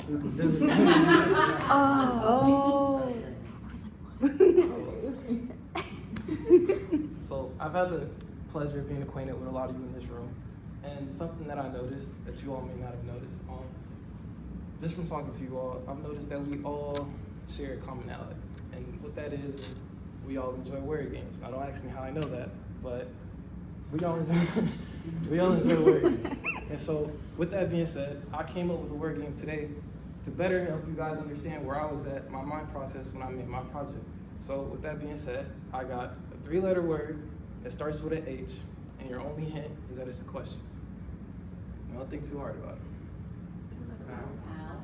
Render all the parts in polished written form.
Oh. So I've had the pleasure of being acquainted with a lot of you in this room, and something that I noticed that you all may not have noticed, just from talking to you all, I've noticed that we all share a commonality, and what that is we all enjoy word games. Now don't ask me how I know that, but we all enjoy, we all enjoy word games. And so with that being said, I came up with a word game today to better help you guys understand where I was at my mind process when I made my project. So with that being said, I got a 3-letter word that starts with an H, and your only hint is that it's a question. Don't think too hard about it.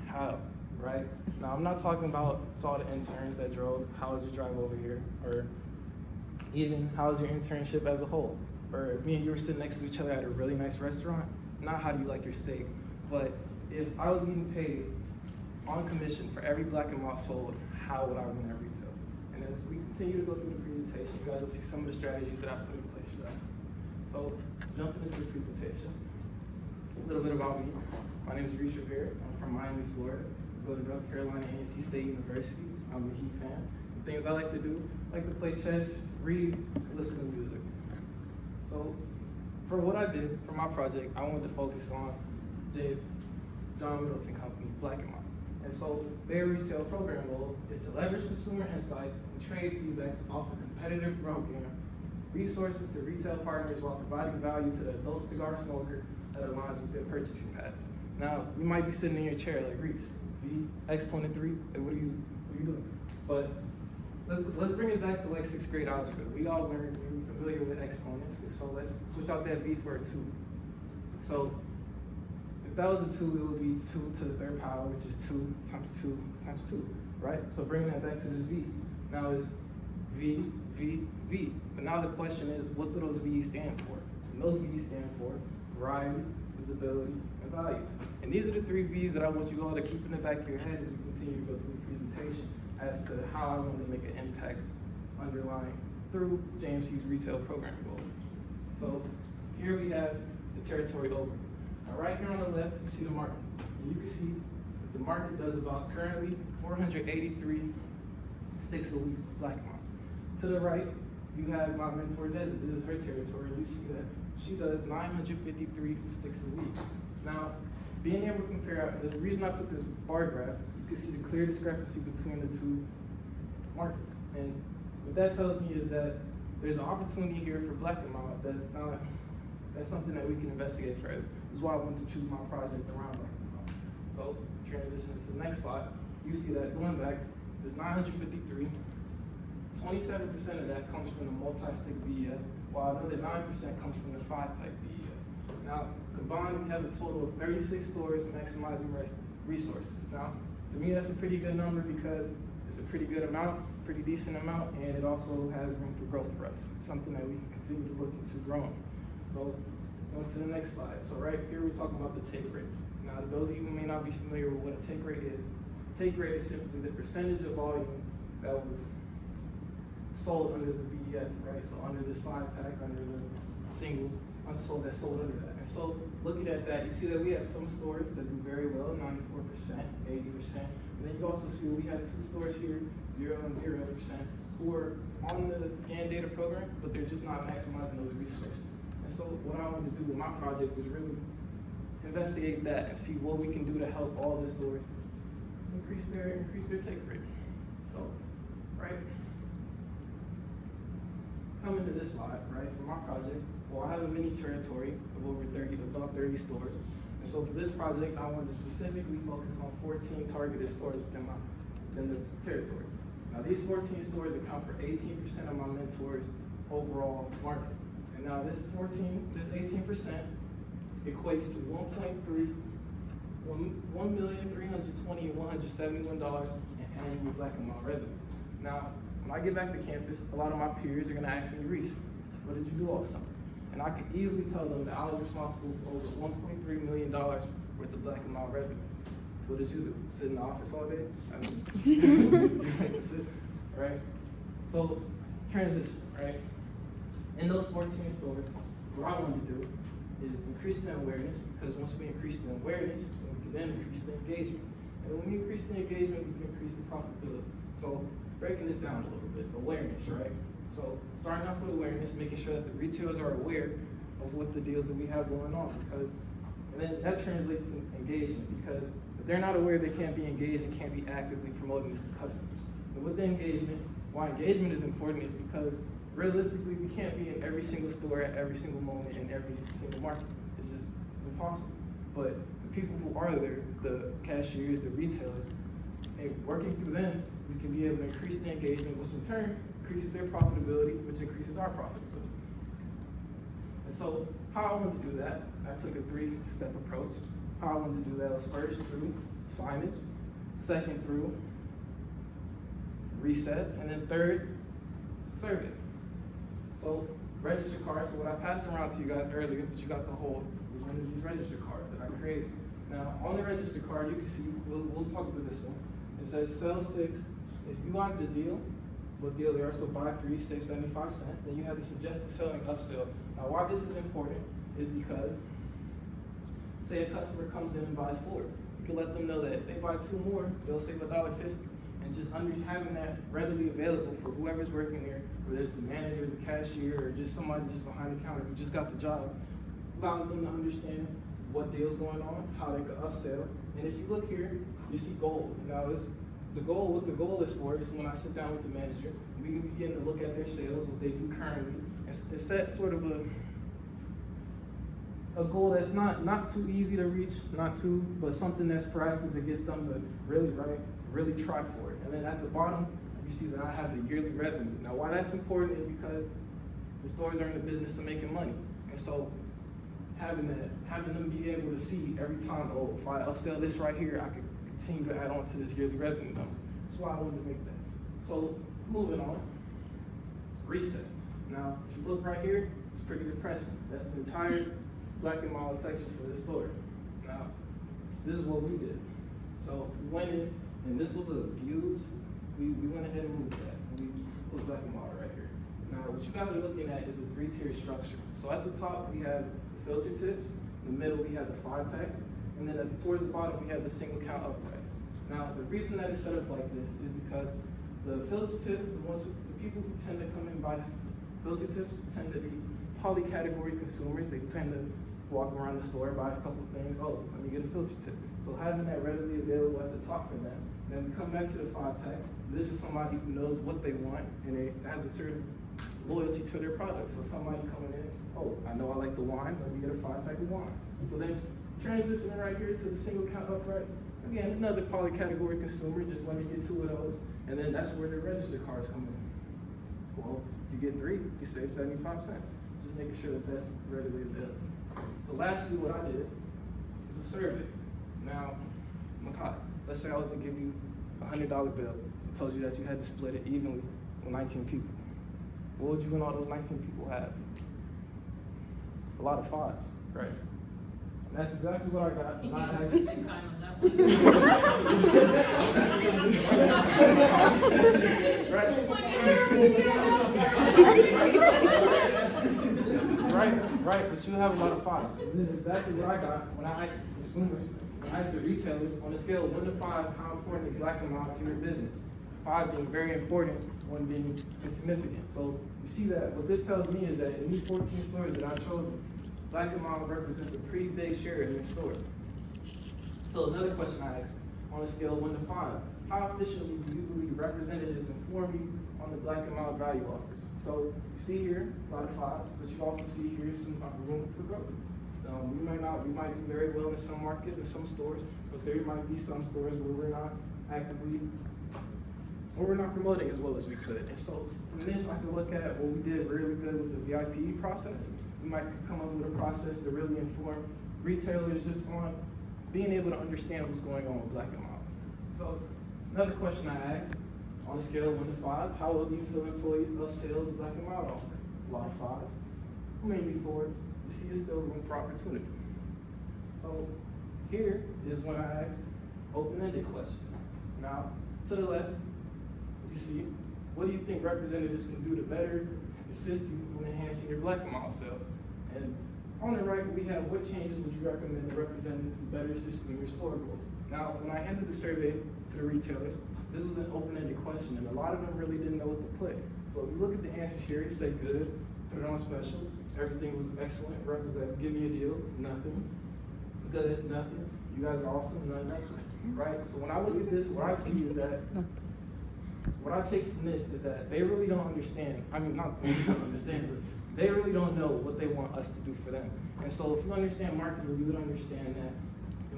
How, right? Now I'm not talking about all the interns that drove, how was your drive over here, or even how was your internship as a whole, or if me and you were sitting next to each other at a really nice restaurant, not how do you like your steak, but if I was getting paid on commission for every black and malt sold, how would I win at retail? And as we continue to go through the presentation, you guys will see some of the strategies that I put in place for that. So jumping into the presentation, a little bit about me. My name is Reese Revere. I'm from Miami, Florida. I go to North Carolina A&T State University. I'm a Heat fan. The things I like to do, I like to play chess, read, listen to music. So for what I did for my project, I wanted to focus on John Middleton Company, Black and Malt. And so their retail program goal is to leverage consumer insights and trade feedback to offer competitive program resources to retail partners while providing value to the adult cigar smoker that aligns with their purchasing patterns. Now, you might be sitting in your chair like Reese, V, exponent 3, like what are you doing? But let's bring it back to like 6th grade algebra. We all learned, we were familiar with exponents, so let's switch out that V for a 2. So if that was a 2, it would be 2 to the 3rd power, which is 2 times 2 times 2, right? So bringing that back to this V. Now it's V, V, V. But now the question is, what do those V's stand for? And those V's stand for variety, visibility, and value. And these are the 3 V's that I want you all to keep in the back of your head as we continue to go through the presentation as to how I want to make an impact underlying through JMC's retail program goal. So here we have the territory overview. Now right here on the left, you see the market. And you can see that the market does about currently 483 sticks a week black months. To the right, you have my mentor Desi. This is her territory. You see that she does 953 sticks a week. Now, being able to compare, the reason I put this bar graph, you can see the clear discrepancy between the 2 markets. And what that tells me is that there's an opportunity here for black and mild that's something that we can investigate further. This is why I wanted to choose my project around black and mild. So transition to the next slide. You see that going back, there's 953. 27% of that comes from the multi-stick BEF, while another 9% comes from the 5-pipe BEF. Now, combined, we have a total of 36 stores maximizing resources. Now, to me, that's a pretty good number because it's a pretty good amount, pretty decent amount, and it also has room for growth for us, something that we can continue to look into growing. So, going to the next slide. So right here, we're talking about the take rates. Now, those of you who may not be familiar with what a take rate is, take rate is simply the percentage of volume that was sold under the BEF, right? So under this 5-pack, under the singles, unsold, that's sold under that. And so looking at that, you see that we have some stores that do very well, 94%, 80%. And then you also see we have 2 stores here, 0 and 0%, who are on the scan data program, but they're just not maximizing those resources. And so what I wanted to do with my project was really investigate that and see what we can do to help all the stores increase their take rate. So, right? Coming to this slide, right, for my project, well, I have a mini territory of about 30 stores. And so for this project, I wanted to specifically focus on 14 targeted stores within the territory. Now these 14 stores account for 18% of my mentor's overall market. And now this 18% equates to $1,320,171 in annual black and mild revenue. Now, when I get back to campus, a lot of my peers are gonna ask me, Reese, what did you do all summer? And I could easily tell them that I was responsible for over $1.3 million worth of black and mild revenue. What did you do? Sit in the office all day? Right? So, transition, right? In those 14 stores, what I want to do is increase the awareness, because once we increase the awareness, we can then increase the engagement. And And when we increase the engagement, we can increase the profitability. So breaking this down a little bit, awareness, right? So starting off with awareness, making sure that the retailers are aware of what the deals that we have going on, because, and then that translates to engagement, because if they're not aware, they can't be engaged and can't be actively promoting this to customers. And with the engagement, why engagement is important is because realistically, we can't be in every single store at every single moment in every single market. It's just impossible. But the people who are there, the cashiers, the retailers, and working through them, we can be able to increase the engagement, which in turn increases their profitability, which increases our profitability. And so how I wanted to do that, I took a 3-step approach. How I wanted to do that was first through signage, second through reset, and then third, survey. So register cards, so what I passed around to you guys earlier, but you got the whole, was one of these register cards that I created. Now, on the register card, you can see, we'll talk about this one. It says sell 6, if you want the deal, what deal they are, so buy 3, save 75 cents. Then you have the suggested selling upsell. Now, why this is important is because, say a customer comes in and buys 4. You can let them know that if they buy 2 more, they'll save $1.50. And just having that readily available for whoever's working there, whether it's the manager, the cashier, or just somebody just behind the counter who just got the job, allows them to understand what deal's going on, how they can upsell. And if you look here, you see gold. Now, what the goal is for is when I sit down with the manager, we can begin to look at their sales, what they do currently, and set sort of a goal that's not too easy to reach, but something that's proactive that gets them to really try for it. And then at the bottom, you see that I have the yearly revenue. Now, why that's important is because the stores are in the business of making money. And so having them be able to see every time, oh, if I upsell this right here, I can continue to add on to this yearly revenue number. That's why I wanted to make that. So moving on, reset. Now, if you look right here, it's pretty depressing. That's the entire black and mild section for this store. Now, this is what we did. So we went in, and this was a views. We went ahead and moved that. And we put black and mild right here. Now, what you guys are looking at is a 3-tier structure. So at the top, we have the filter tips. In the middle, we have the 5-packs. And then towards the bottom, we have the single count uprights. Now, the reason that it's set up like this is because the filter tip, the people who tend to come in and buy filter tips tend to be poly-category consumers. They tend to walk around the store, buy a couple things. Oh, let me get a filter tip. So having that readily available at the top for them. Then we come back to the 5-pack. This is somebody who knows what they want, and they have a certain loyalty to their product. So somebody coming in, oh, I know I like the wine, let me get a 5-pack of wine. So then transitioning right here to the single count uprights. Again, another poly-category consumer, just let me get 2 of those. And then that's where the register cards come in. Well, if you get 3, you save 75 cents. Just making sure that that's readily available. So lastly, what I did is a survey. Now, Makai, let's say I was to give you a $100 bill. I told you that you had to split it evenly with 19 people. What would you and all those 19 people have? A lot of 5s, right? And that's exactly what I got. And I asked you. Right, but you have a lot of 5s. And this is exactly what I got when I asked the consumers, when I asked the retailers, on a scale of 1 to 5, how important is black and mild to your business? 5 being very important, 1 being insignificant. So you see that what this tells me is that in these 14 stores that I've chosen, black and mild represents a pretty big share in their store. So another question I asked, on a scale of 1 to 5, how efficiently do you believe representatives inform you on the black and mild value offers? So you see here a lot of 5s, but you also see here some room for growth. We might do very well in some markets and some stores, but there might be some stores where we're not actively, or we're not promoting as well as we could. And so from this, I can look at what we did really good with the VIP process. We might come up with a process to really inform retailers just on being able to understand what's going on with black and mild. So another question I asked, on a scale of 1 to 5, how well do you feel employees upsell the black and mild offer? A lot of 5s, mainly 4s. You see there's still room for opportunity. So here is when I asked open-ended questions. Now, to the left, you see, what do you think representatives can do to better assist you in enhancing your black and mild sales? And on the right, we have what changes would you recommend the representatives to better assist you in your store goals? Now, when I handed the survey to the retailers, this was an open-ended question, and a lot of them really didn't know what to put. So if you look at the answers here, you say good, put it on special, everything was excellent, represents, give me a deal, nothing, good, nothing, you guys are awesome, nothing, right? So when I look at this, what I see is that, what I take from this is that they really don't understand, I mean, not they don't understand, but they really don't know what they want us to do for them. And so if you understand marketing, you would understand that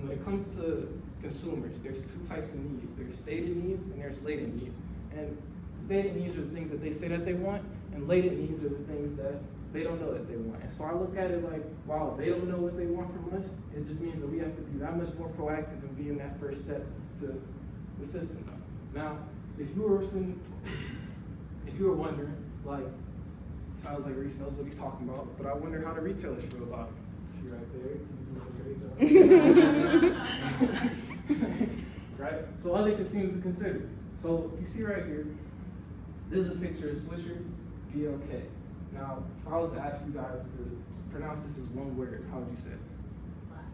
when it comes to consumers, there's two types of needs. There's stated needs and there's latent needs. And stated needs are the things that they say that they want, and latent needs are the things that they don't know that they want. And so I look at it like, wow, they don't know what they want from us. It just means that we have to be that much more proactive in being that first step to the system. Now, if you were wondering, like, sounds like Reese knows what he's talking about, but I wonder how the retailers feel about it. See right there? Right? So other things to consider. So if you see right here, this is a picture of Swisher BLK. Now, if I was to ask you guys to pronounce this as one word, how would you say it? Black.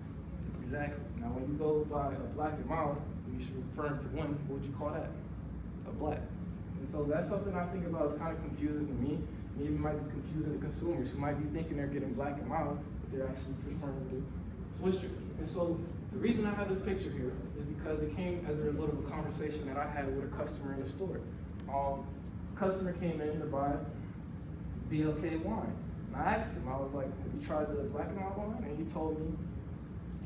Exactly. Now, when you go by a black and mild, you should refer to one, what would you call that? A black. And so that's something I think about is kind of confusing to me. Maybe it might be confusing to consumers who might be thinking they're getting black and mild, but they're actually referring to Swisher. And so the reason I have this picture here is because it came as a result of a conversation that I had with a customer in the store. Customer came in to buy BLK wine. And I asked him, I was like, have you tried the black and mild wine? And he told me,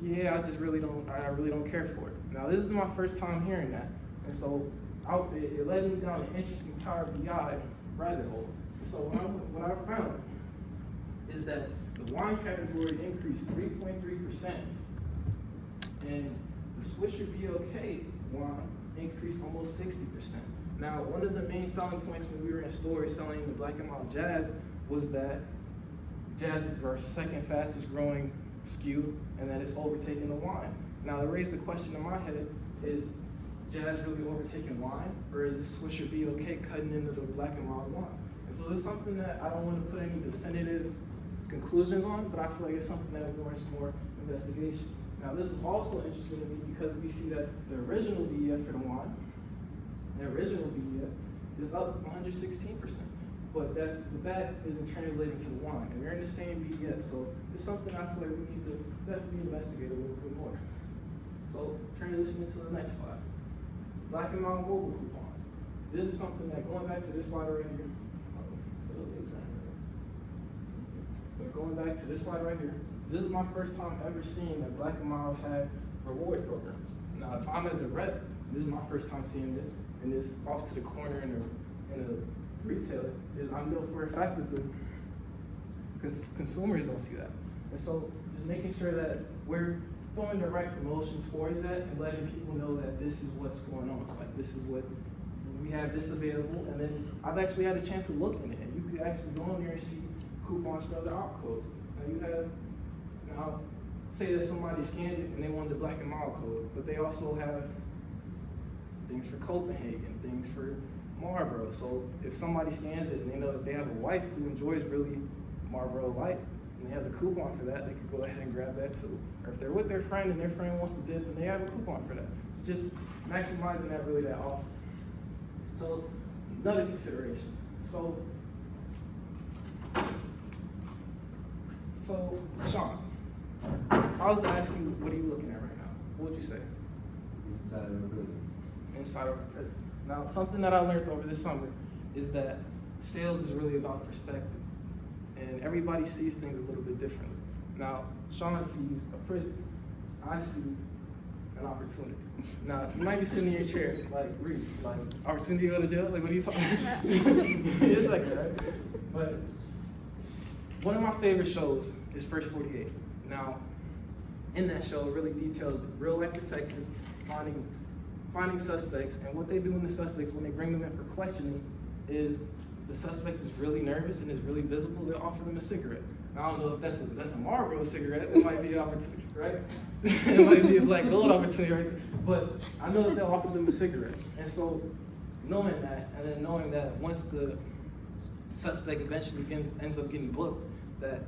yeah, I really don't care for it. Now this is my first time hearing that. And so it led me down an interesting Power BI rabbit hole. So what I found is that the wine category increased 3.3%, and the Swisher BLK wine increased almost 60%. Now, one of the main selling points when we were in stores selling the black and mild Jazz was that Jazz is our second fastest growing SKU, and that it's overtaking the wine. Now, that raised the question in my head, is Jazz really overtaking wine, or is this Swisher BLK cutting into the black and mild wine? And so it's something that I don't want to put any definitive conclusions on, but I feel like it's something that warrants more investigation. Now, this is also interesting to me because we see that the original BEF for the wine, the original BEF is up 116%, but that isn't translating to the wine, and they're in the same BEF, so it's something I feel like we need to definitely investigate a little bit more. So, transitioning to the next slide. Black and mild mobile coupons. This is something that, going back to this slide right here, going back to this slide right here, this is my first time ever seeing that Black and Mild had reward programs. Now, if I'm as a rep, this is my first time seeing this, and this off to the corner in a retailer, is I know for a fact that the consumers don't see that. And so just making sure that we're throwing the right promotions towards that and letting people know that this is what's going on. Like, this is what, we have this available, and then I've actually had a chance to look in it, and you could actually go in there and see coupons for other op codes. Now say that somebody scanned it and they wanted the black and mild code, but they also have things for Copenhagen, things for Marlboro. So if somebody scans it and they know that they have a wife who enjoys really Marlboro Lights, and they have the coupon for that, they could go ahead and grab that too. Or if they're with their friend and their friend wants to dip, and they have a coupon for that. So just maximizing that offer. So another consideration. So Sean, if I was to ask you, what are you looking at right now? What would you say? Inside of a prison. Inside of a prison. Now, something that I learned over this summer is that sales is really about perspective. And everybody sees things a little bit differently. Now, Sean sees a prison. I see an opportunity. Now, you might be sitting in your chair, like, Reese, like, opportunity to go to jail? Like, what are you talking about? It's like that, right? But one of my favorite shows is First 48. Now, in that show, it really details real life detectives finding suspects, and what they do in the suspects when they bring them in for questioning is the suspect is really nervous and is really visible, they'll offer them a cigarette. Now, I don't know if that's a Marlboro cigarette, it might be an opportunity, right? It might be a black gold opportunity, right? But I know that they'll offer them a cigarette. And so, knowing that, and then knowing that once the suspect eventually ends up getting booked, that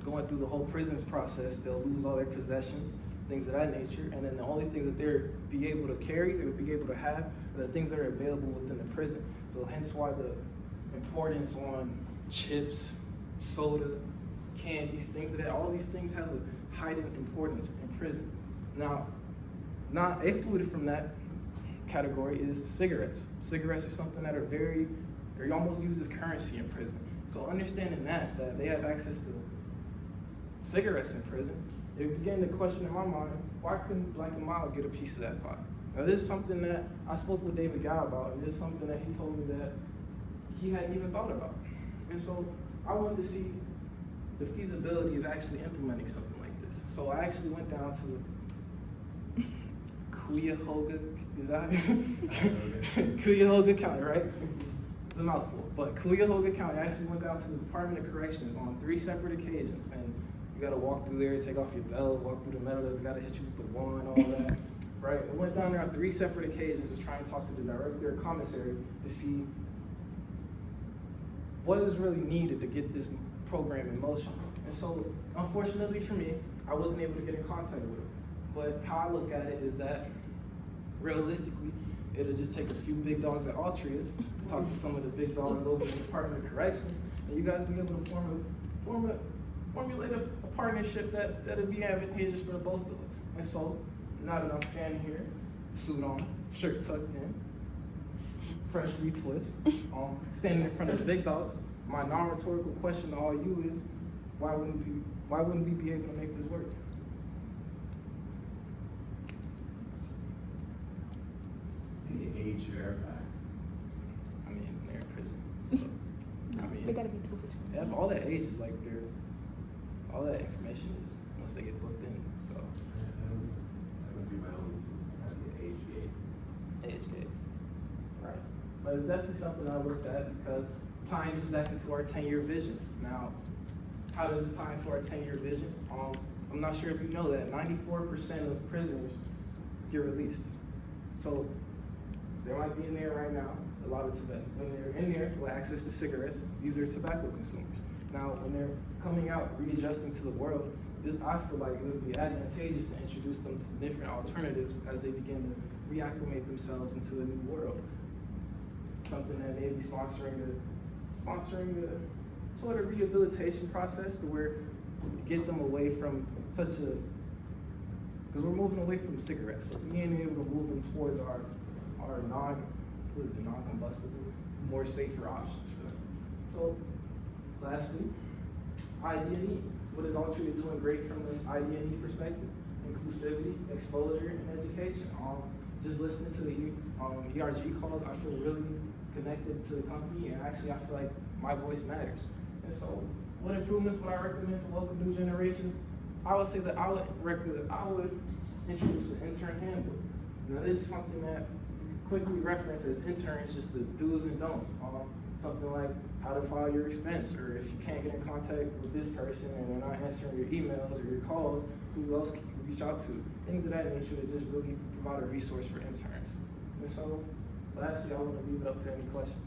going through the whole prison process, they'll lose all their possessions, things of that nature, and then the only things that they're be able to carry, they would be able to have, are the things that are available within the prison. So hence why the importance on chips, soda, candies, things of that, all these things have a heightened importance in prison. Now, not excluded from that category is cigarettes. Cigarettes are something that are they're almost used as currency in prison. So understanding that they have access to cigarettes in prison, it began to question in my mind, why couldn't Black and Mild get a piece of that pie? Now this is something that I spoke with David Guy about, and this is something that he told me that he hadn't even thought about. And so I wanted to see the feasibility of actually implementing something like this. So I actually went down to Cuyahoga, is that Cuyahoga County, right? It's a mouthful, but Cuyahoga County, I actually went down to the Department of Corrections on 3 separate occasions, and you gotta walk through there, take off your belt, walk through the metal, they gotta hit you with the wand, all that, right? We went down there on 3 separate occasions to try and talk to the director of commissary to see what is really needed to get this program in motion. And so, unfortunately for me, I wasn't able to get in contact with him. But how I look at it is that, realistically, it'll just take a few big dogs at Altria to talk to some of the big dogs over in the Department of Corrections, and you guys be able to formulate a partnership that'll be advantageous for the both of us. And so, now that I'm standing here, suit on, shirt tucked in, fresh retwist, standing in front of the big dogs, my non-rhetorical question to all you is, why wouldn't we be able to make this work? The age verified. I mean, they're in prison. So, I mean, They gotta be 2 for 2. yeah, all that age is like all that information is once they get booked in. So That would be my only, age gate. age gate, right? But it's definitely something I looked at because tying this back into our 10-year vision. Now, how does this tie into our 10-year vision? I'm not sure if you know that 94% of prisoners get released. So they might be in there right now, a lot of tobacco. When they're in there with access to cigarettes, these are tobacco consumers. Now, when they're coming out, readjusting to the world, I feel like it would be advantageous to introduce them to different alternatives as they begin to reacclimate themselves into a new world. Something that may be sponsoring the sort of rehabilitation process to where to get them away from because we're moving away from cigarettes, so being able to move them towards our non-combustible, more safer options for them. So, lastly, ID&E. What is Altria doing great from the ID&E perspective? Inclusivity, exposure, and education. Just listening to the ERG calls, I feel really connected to the company, and actually I feel like my voice matters. And so, what improvements would I recommend to local new generation? I would say that I would introduce an intern handbook. Now, this is something that quickly reference as interns, just the do's and don'ts. Something like how to file your expense, or if you can't get in contact with this person and they're not answering your emails or your calls, who else can you reach out to? Things of that nature that just really provide a resource for interns. And so, lastly, I want to leave it up to any questions.